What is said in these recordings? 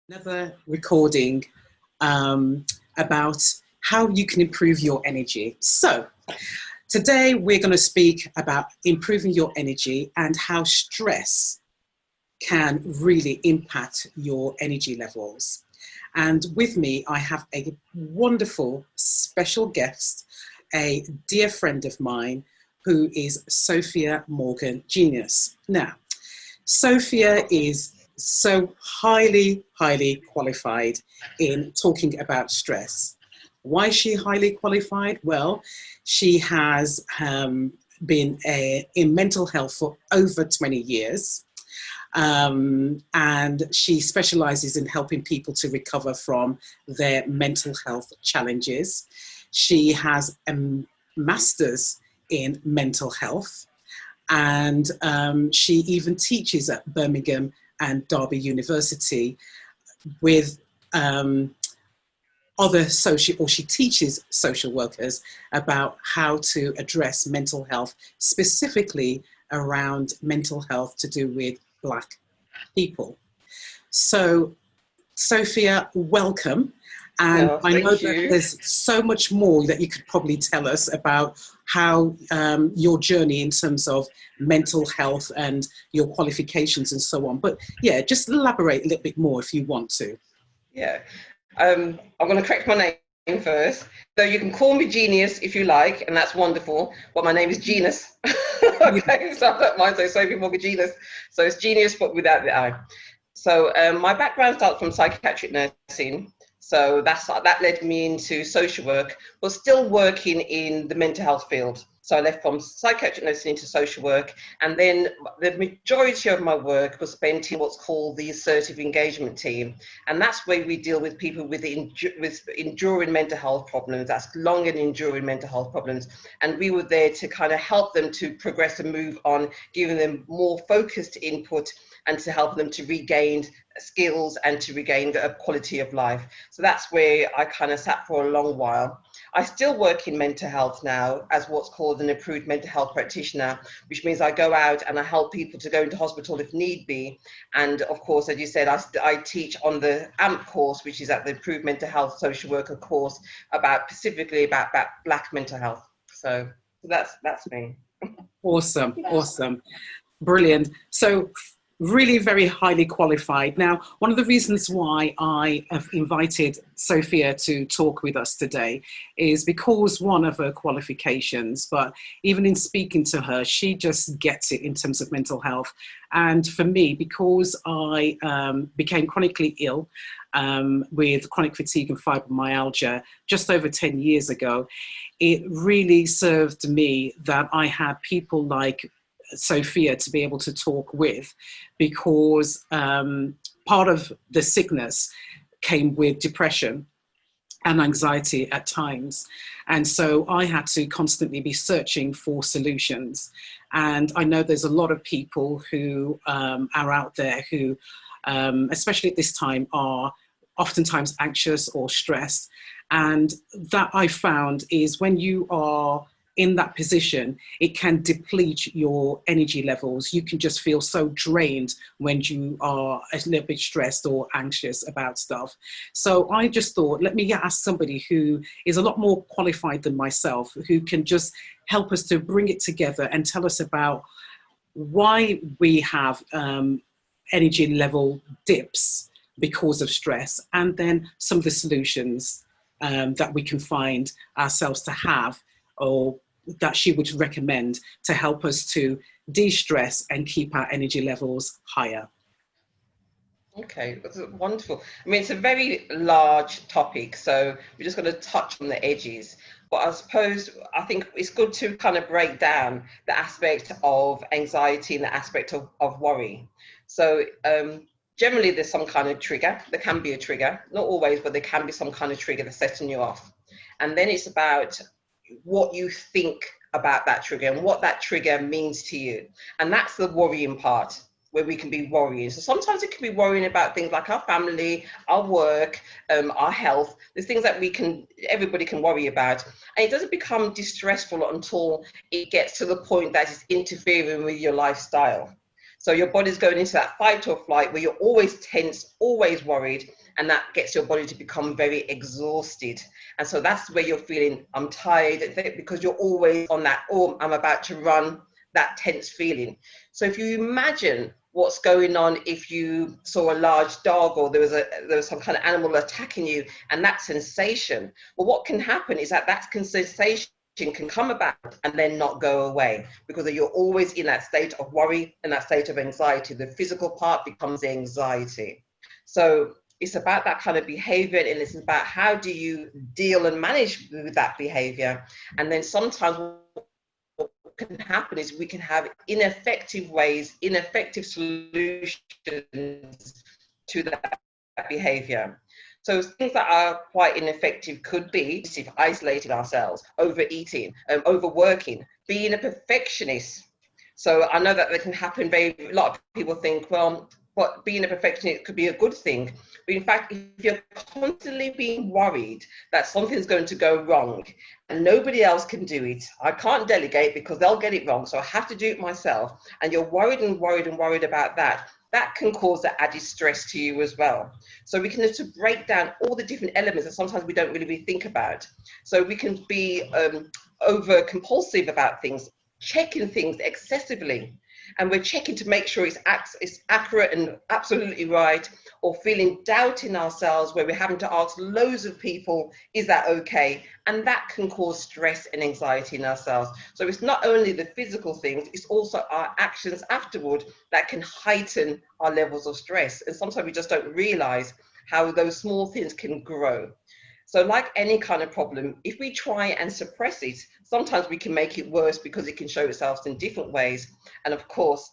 Another recording about how you can improve your energy. So, today we're going to speak about improving your energy and how stress can really impact your energy levels. And with me, I have a wonderful special guest, a dear friend of mine who is Sophia Morgan Genius. Now, Sophia is so highly qualified in talking about stress. Why is she highly qualified? Well, she has been in mental health for over 20 years. And she specializes in helping people to recover from their mental health challenges. She has a master's in mental health, and she even teaches at Birmingham and Derby University with other social, or she teaches social workers about how to address mental health, specifically around mental health to do with Black people. So, Sophia, welcome. And Oh, I know thank that you. there's so much more that you could probably tell us about how your journey in terms of mental health and your qualifications and so on. But yeah, just elaborate a little bit more if you want to. Yeah. I'm going to correct my name first. So you can call me Genius if you like, and that's wonderful. But my name is Genus. Okay, so I don't mind. So Sophie Morgan Genus. So it's Genius, but without the I. So my background starts from psychiatric nursing. So that led me into social work, but still working in the mental health field. So I left from psychiatric nursing into social work, and then the majority of my work was spent in what's called the assertive engagement team, and that's where we deal with people with enduring mental health problems. That's long and enduring mental health problems, and we were there to kind of help them to progress and move on, giving them more focused input and to help them to regain skills and to regain a quality of life. So that's where I kind of sat for a long while. I still work in mental health now as what's called an approved mental health practitioner, which means I go out and I help people to go into hospital if need be. And of course, as you said, I teach on the AMP course, which is at the approved mental health social worker course, specifically about Black mental health. So that's me. Awesome. Brilliant. So really very highly qualified. Now, one of the reasons why I have invited Sophia to talk with us today is because one of her qualifications, but even in speaking to her, she just gets it in terms of mental health. And for me, because I became chronically ill with chronic fatigue and fibromyalgia just over 10 years ago, it really served me that I had people like Sophia to be able to talk with, because part of the sickness came with depression and anxiety at times. And so I had to constantly be searching for solutions. And I know there's a lot of people who are out there who, especially at this time, are oftentimes anxious or stressed. And that I found is when you are in that position, it can deplete your energy levels. You can just feel so drained when you are a little bit stressed or anxious about stuff. So I just thought, let me ask somebody who is a lot more qualified than myself, who can just help us to bring it together and tell us about why we have energy level dips because of stress, and then some of the solutions that we can find ourselves to have, or that she would recommend to help us to de-stress and keep our energy levels higher. Okay, that's wonderful. I mean, it's a very large topic, so we're just going to touch on the edges. But I think it's good to kind of break down the aspect of anxiety and the aspect of worry. So generally, there's some kind of trigger. There can be a trigger, not always, but there can be some kind of trigger that's setting you off. And then it's about what you think about that trigger and what that trigger means to you. And that's the worrying part, where we can be worrying. So sometimes it can be worrying about things like our family, our work, our health. There's things that everybody can worry about. And it doesn't become distressful until it gets to the point that it's interfering with your lifestyle. So your body's going into that fight or flight where you're always tense, always worried, and that gets your body to become very exhausted. And so that's where you're feeling, I'm tired, because you're always on that, oh, I'm about to run, that tense feeling. So if you imagine what's going on if you saw a large dog, or there was some kind of animal attacking you, and that sensation, well, what can happen is that sensation can come about and then not go away, because you're always in that state of worry and that state of anxiety. The physical part becomes the anxiety. So it's about that kind of behavior, and it's about how do you deal and manage with that behavior. And then sometimes what can happen is we can have ineffective ways, ineffective solutions to that behavior. So things that are quite ineffective could be isolating ourselves, overeating, overworking, being a perfectionist. So I know that can happen. A lot of people think, well, but being a perfectionist could be a good thing. But in fact, if you're constantly being worried that something's going to go wrong and nobody else can do it, I can't delegate because they'll get it wrong, so I have to do it myself, and you're worried and worried and worried about that, that can cause that added stress to you as well. So we can just break down all the different elements that sometimes we don't really think about. So we can be over compulsive about things, checking things excessively, and we're checking to make sure it's accurate and absolutely right, or feeling doubt in ourselves where we're having to ask loads of people, is that okay? And that can cause stress and anxiety in ourselves. So it's not only the physical things, it's also our actions afterward that can heighten our levels of stress. And sometimes we just don't realize how those small things can grow. So like any kind of problem, if we try and suppress it, sometimes we can make it worse because it can show itself in different ways. And of course,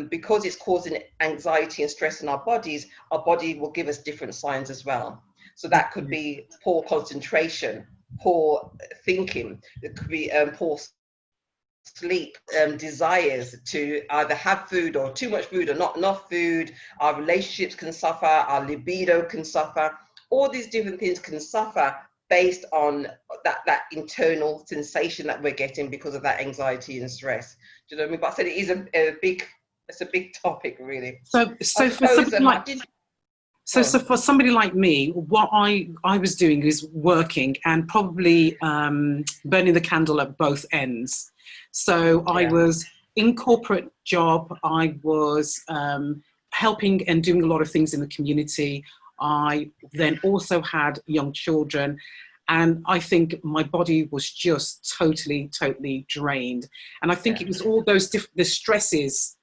because it's causing anxiety and stress in our body will give us different signs as well. So that could be poor concentration, poor thinking, it could be poor sleep, desires to either have food or too much food or not enough food. Our relationships can suffer, our libido can suffer. All these different things can suffer based on that internal sensation that we're getting because of that anxiety and stress. Do you know what I mean? But I said it is a big topic, really. So for somebody like me, what I was doing is working and probably burning the candle at both ends. So I was in corporate job, I was helping and doing a lot of things in the community. I then also had young children, and I think my body was just totally drained. And I think it was all those the stresses,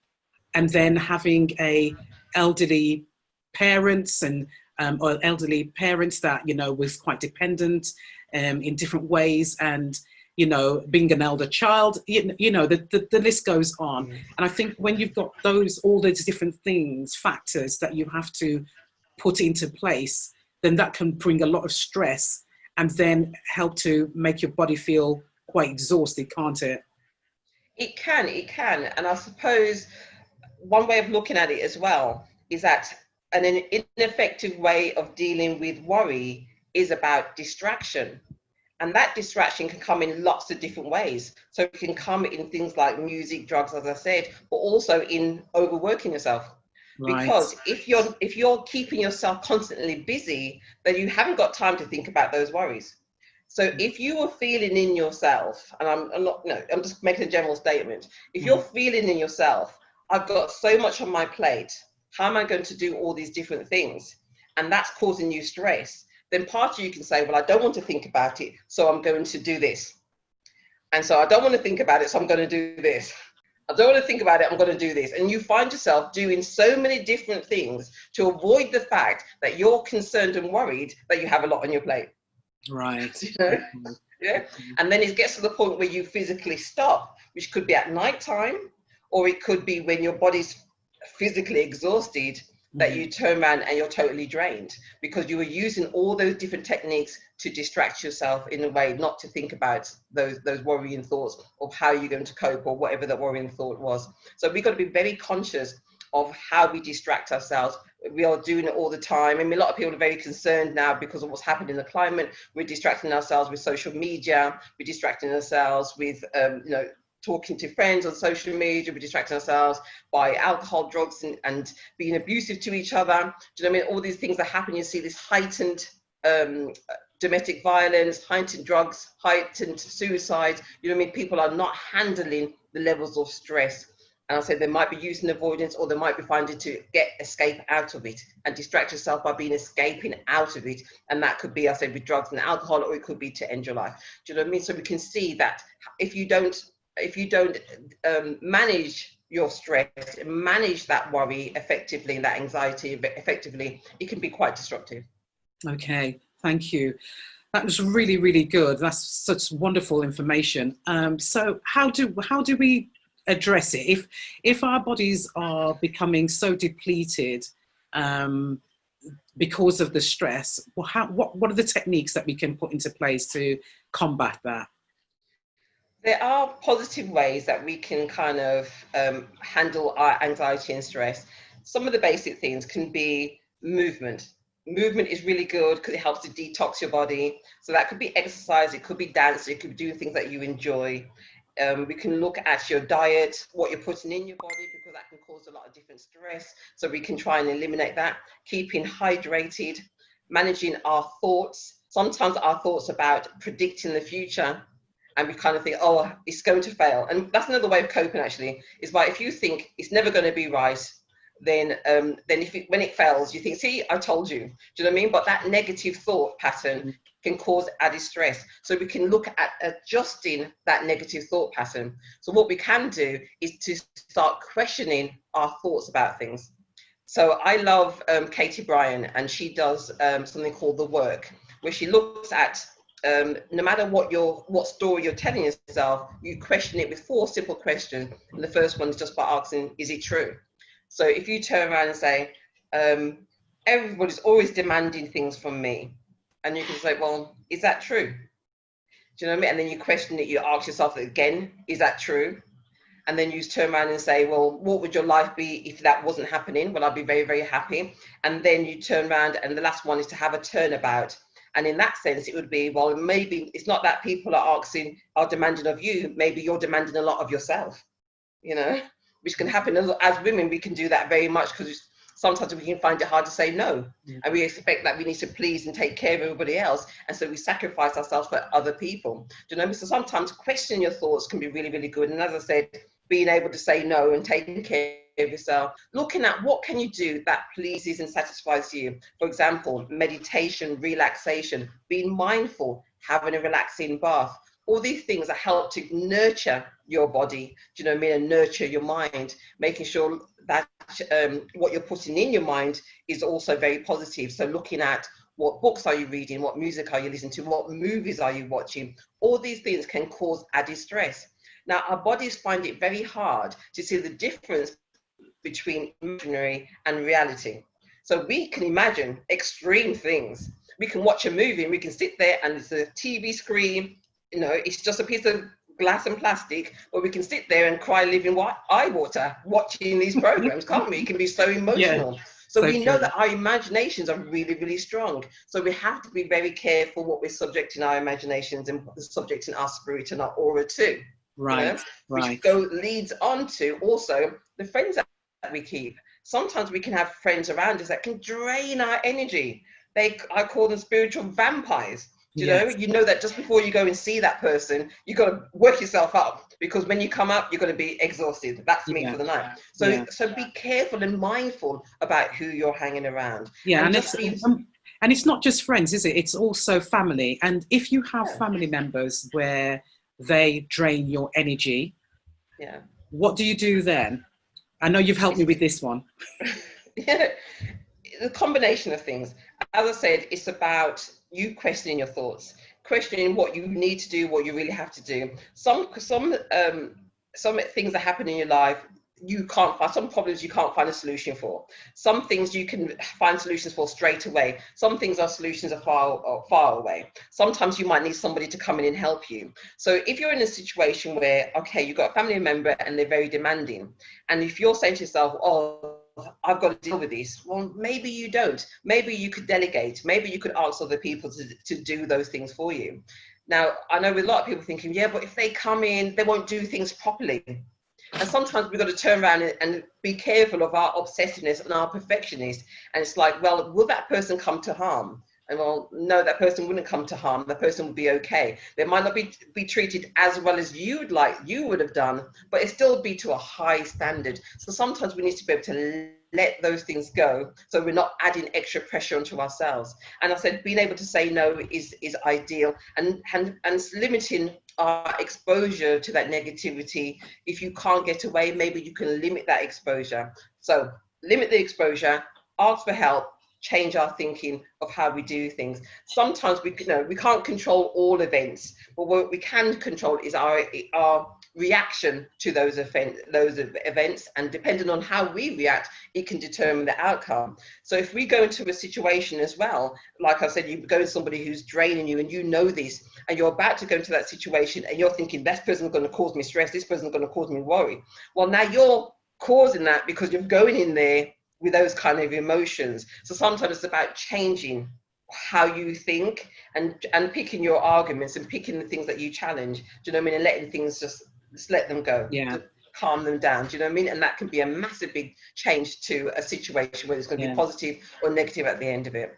and then having a elderly parents and or elderly parents that, you know, was quite dependent in different ways, and, you know, being an elder child, you know, the list goes on. And I think when you've got all those different factors that you have to put into place, then that can bring a lot of stress and then help to make your body feel quite exhausted, can't it? It can. And I suppose one way of looking at it as well is that an ineffective way of dealing with worry is about distraction. And that distraction can come in lots of different ways. So it can come in things like music, drugs, as I said, but also in overworking yourself. Right. Because if you're keeping yourself constantly busy, then you haven't got time to think about those worries. So if you are feeling in yourself, and I'm just making a general statement. If you're feeling in yourself, I've got so much on my plate, how am I going to do all these different things? And that's causing you stress. Then part of you can say, well, I don't want to think about it, so I'm going to do this. And so I don't want to think about it, so I'm going to do this. I don't want to think about it, I'm going to do this. And you find yourself doing so many different things to avoid the fact that you're concerned and worried that you have a lot on your plate. Right. You know? Yeah. And then it gets to the point where you physically stop, which could be at night time, or it could be when your body's physically exhausted, that you turn around and you're totally drained because you were using all those different techniques to distract yourself in a way not to think about those worrying thoughts of how you're going to cope or whatever that worrying thought was. So we've got to be very conscious of how we distract ourselves. We are doing it all the time. I mean, a lot of people are very concerned now because of what's happened in the climate. We're distracting ourselves with social media. We're distracting ourselves with, talking to friends on social media, we're distracting ourselves by alcohol, drugs, and being abusive to each other. Do you know what I mean? All these things are happening. You see this heightened domestic violence, heightened drugs, heightened suicide. You know what I mean? People are not handling the levels of stress. And I said they might be using avoidance, or they might be finding to escape out of it and distract yourself by being escaping out of it. And that could be, I said, with drugs and alcohol, or it could be to end your life. Do you know what I mean? So we can see that if you don't manage your stress, manage that worry effectively, and that anxiety effectively, it can be quite destructive. Okay, thank you. That was really, really good. That's such wonderful information. So how do we address it if our bodies are becoming so depleted because of the stress? Well, what are the techniques that we can put into place to combat that? There are positive ways that we can kind of handle our anxiety and stress. Some of the basic things can be movement. Movement is really good because it helps to detox your body. So that could be exercise, it could be dance, it could be doing things that you enjoy. We can look at your diet, what you're putting in your body, because that can cause a lot of different stress. So we can try and eliminate that. Keeping hydrated, managing our thoughts. Sometimes our thoughts about predicting the future, and we kind of think, oh, it's going to fail. And that's another way of coping, actually, is by if you think it's never going to be right, then when it fails, you think, see, I told you. Do you know what I mean? But that negative thought pattern can cause added stress. So we can look at adjusting that negative thought pattern. So what we can do is to start questioning our thoughts about things. So I love Katie Bryan, and she does something called The Work, where she looks at no matter what story you're telling yourself, you question it with 4 simple questions. And the first one is just by asking, is it true? So if you turn around and say, everybody's always demanding things from me, and you can say, well, is that true? Do you know what I mean? And then you question it, you ask yourself again, is that true? And then you turn around and say, well, what would your life be if that wasn't happening? Well, I'd be very, very happy. And then you turn around, and the last one is to have a turnabout. And in that sense, it would be, well, maybe it's not that people are demanding of you, maybe you're demanding a lot of yourself, you know, which can happen as women. We can do that very much because sometimes we can find it hard to say no. And we expect that we need to please and take care of everybody else. And so we sacrifice ourselves for other people. Do you know? So sometimes questioning your thoughts can be really, really good. And as I said, being able to say no and taking care of yourself, looking at what can you do that pleases and satisfies you. For example, meditation, relaxation, being mindful, having a relaxing bath. All these things that help to nurture your body, do you know what I mean, and nurture your mind, making sure that what you're putting in your mind is also very positive. So looking at what books are you reading, what music are you listening to, what movies are you watching, all these things can cause added stress. Now, our bodies find it very hard to see the difference between imaginary and reality. So we can imagine extreme things. We can watch a movie and we can sit there and it's a TV screen, you know, it's just a piece of glass and plastic, or we can sit there and cry living eye water watching these programs, can't we? It can be so emotional. Yeah, so we know that our imaginations are really, really strong. So we have to be very careful what we're subjecting our imaginations and subjecting our spirit and our aura to. Right, you know? right. Which leads on to also the friends that we keep. Sometimes we can have friends around us that can drain our energy. I call them spiritual vampires. You know that just before you go and see that person, you got to work yourself up, because when you come up, you're going to be exhausted. That's me for the night. So be careful and mindful about who you're hanging around. Yeah, and it's not just friends, is it? It's also family. And if you have family members where they drain your energy, what do you do then? I know you've helped me with this one. The combination of things. As I said, it's about you questioning your thoughts, questioning what you need to do, what you really have to do. Some things that happen in your life, you can't find, some problems you can't find a solution for. Some things you can find solutions for straight away. Some things are solutions are far away. Sometimes you might need somebody to come in and help you. So if you're in a situation where, okay, you've got a family member and they're very demanding, and if you're saying to yourself, oh, I've got to deal with this. Well, maybe you don't. Maybe you could delegate. Maybe you could ask other people to do those things for you. Now, I know with a lot of people thinking, yeah, but if they come in, they won't do things properly. And sometimes we've got to turn around and be careful of our obsessiveness and our perfectionist. And it's like, well, will that person come to harm? And well, no, that person wouldn't come to harm. The person will be okay. They might not be treated as well as you would have done, but it still be to a high standard. So sometimes we need to be able to let those things go, so we're not adding extra pressure onto ourselves. And I said, being able to say no is ideal, and limiting our exposure to that negativity. If you can't get away, maybe you can limit that exposure. So limit the exposure, ask for help, change our thinking of how we do things. Sometimes we can't control all events, but what we can control is our reaction to those events, and depending on how we react, it can determine the outcome. So if we go into a situation as well, like I said, you go to somebody who's draining you and you know this, and you're about to go into that situation and you're thinking, this person's going to cause me stress, this person's going to cause me worry. Well, now you're causing that because you're going in there with those kind of emotions. So sometimes it's about changing how you think, and picking your arguments and picking the things that you challenge. Do you know what I mean? And letting things just let them go. Yeah. To calm them down. Do you know what I mean? And that can be a massive big change to a situation, whether it's going to be positive or negative at the end of it.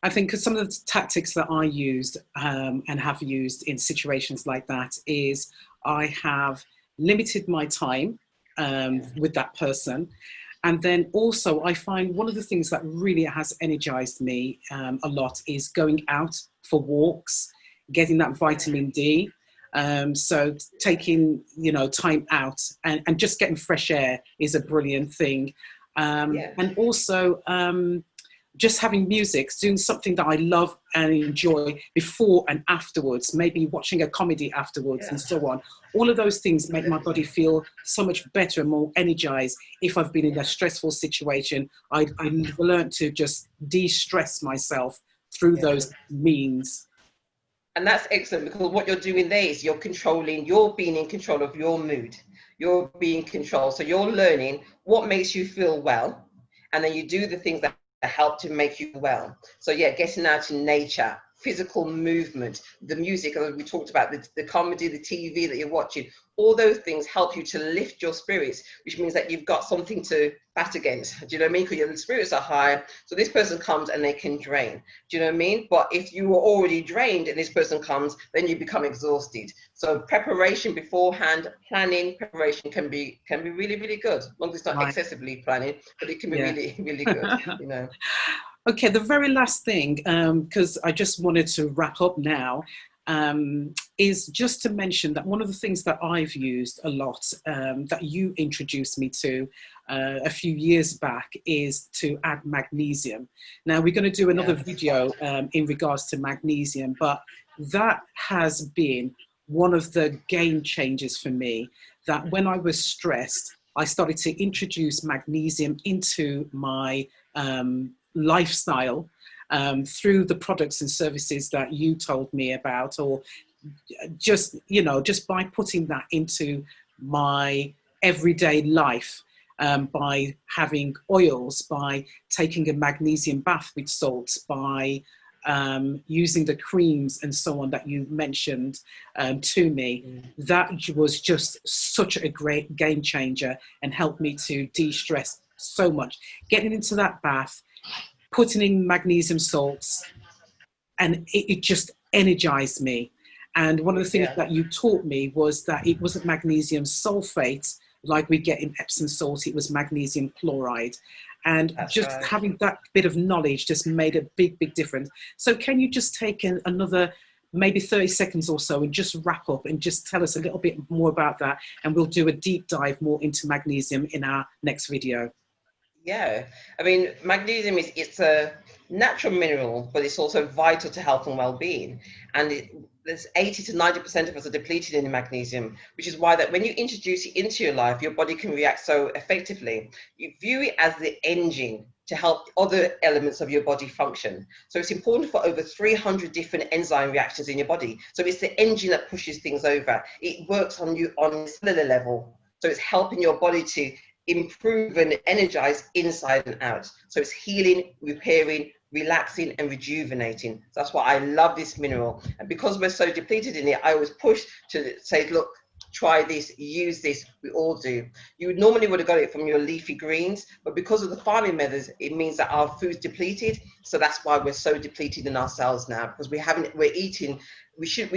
I think because some of the tactics that I used and have used in situations like that is I have limited my time with that person. And then also I find one of the things that really has energized me a lot is going out for walks, getting that vitamin D. So taking, time out and just getting fresh air is a brilliant thing. And also just having music, doing something that I love and enjoy before and afterwards, maybe watching a comedy afterwards and so on. All of those things make my body feel so much better and more energized. If I've been in a stressful situation, I learned to just de-stress myself through those means. And that's excellent, because what you're doing there is you're being in control of your mood. You're being in control. So you're learning what makes you feel well, and then you do the things that help to make you well. So getting out in nature, physical movement, the music, as we talked about, the comedy, the TV that you're watching, all those things help you to lift your spirits, which means that you've got something to bat against. Do you know what I mean? Because your spirits are high, so this person comes and they can drain. Do you know what I mean? But if you were already drained and this person comes, then you become exhausted. So preparation beforehand, preparation can be really, really good. As long as it's not excessively planning, but it can be really, really good, Okay, the very last thing, because I just wanted to wrap up now, is just to mention that one of the things that I've used a lot, that you introduced me to a few years back, is to add magnesium. Now, we're going to do another video in regards to magnesium, but that has been one of the game changers for me, that when I was stressed, I started to introduce magnesium into my lifestyle through the products and services that you told me about, or just by putting that into my everyday life, by having oils, by taking a magnesium bath with salt, by using the creams and so on that you mentioned to me. That was just such a great game changer and helped me to de-stress so much. Getting into that bath, putting in magnesium salts, and it just energized me. And one of the things that you taught me was that it wasn't magnesium sulfate like we get in Epsom salt, it was magnesium chloride. And having that bit of knowledge just made a big, big difference. So can you just take another maybe 30 seconds or so and just wrap up and just tell us a little bit more about that, and we'll do a deep dive more into magnesium in our next video. Yeah, I mean, magnesium it's a natural mineral, but it's also vital to health and well-being. And there's 80 to 90% of us are depleted in magnesium, which is why that when you introduce it into your life, your body can react so effectively. You view it as the engine to help other elements of your body function. So it's important for over 300 different enzyme reactions in your body. So it's the engine that pushes things over. It works on you on a cellular level. So it's helping your body to improve and energize inside and out. So it's healing, repairing, relaxing and rejuvenating. So that's why I love this mineral. And because we're so depleted in it, I always push to say, look, try this, use this. We all do. You normally would have got it from your leafy greens, but because of the farming methods, it means that our food's depleted. So that's why we're so depleted in ourselves now, because we should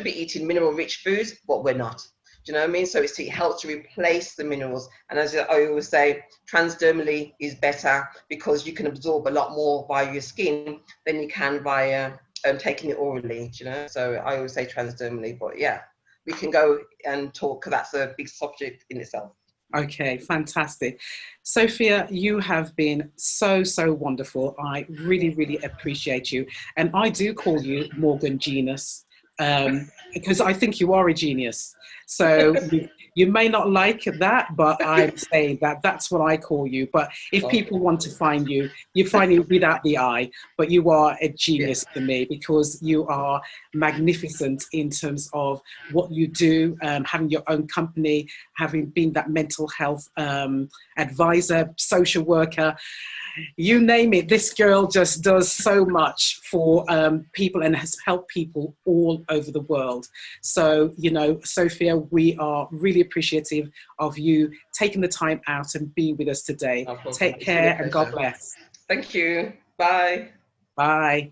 be eating mineral rich foods, but we're not. Do you know what I mean? So it helps to replace the minerals. And as I always say, transdermally is better because you can absorb a lot more via your skin than you can via taking it orally, you know? So I always say transdermally, but yeah, we can go and talk because that's a big subject in itself. Okay, fantastic. Sophia, you have been so, so wonderful. I really, really appreciate you. And I do call you Morgan Genius because I think you are a genius. So you may not like that, but I'm saying that that's what I call you. But if people want to find you, you find you without the I, but you are a genius to me because you are magnificent in terms of what you do, having your own company, having been that mental health advisor, social worker, you name it. This girl just does so much for people and has helped people all over the world. So, you know, Sophia, we are really appreciative of you taking the time out and being with us today. Take care and God bless. Thank you. Bye. Bye.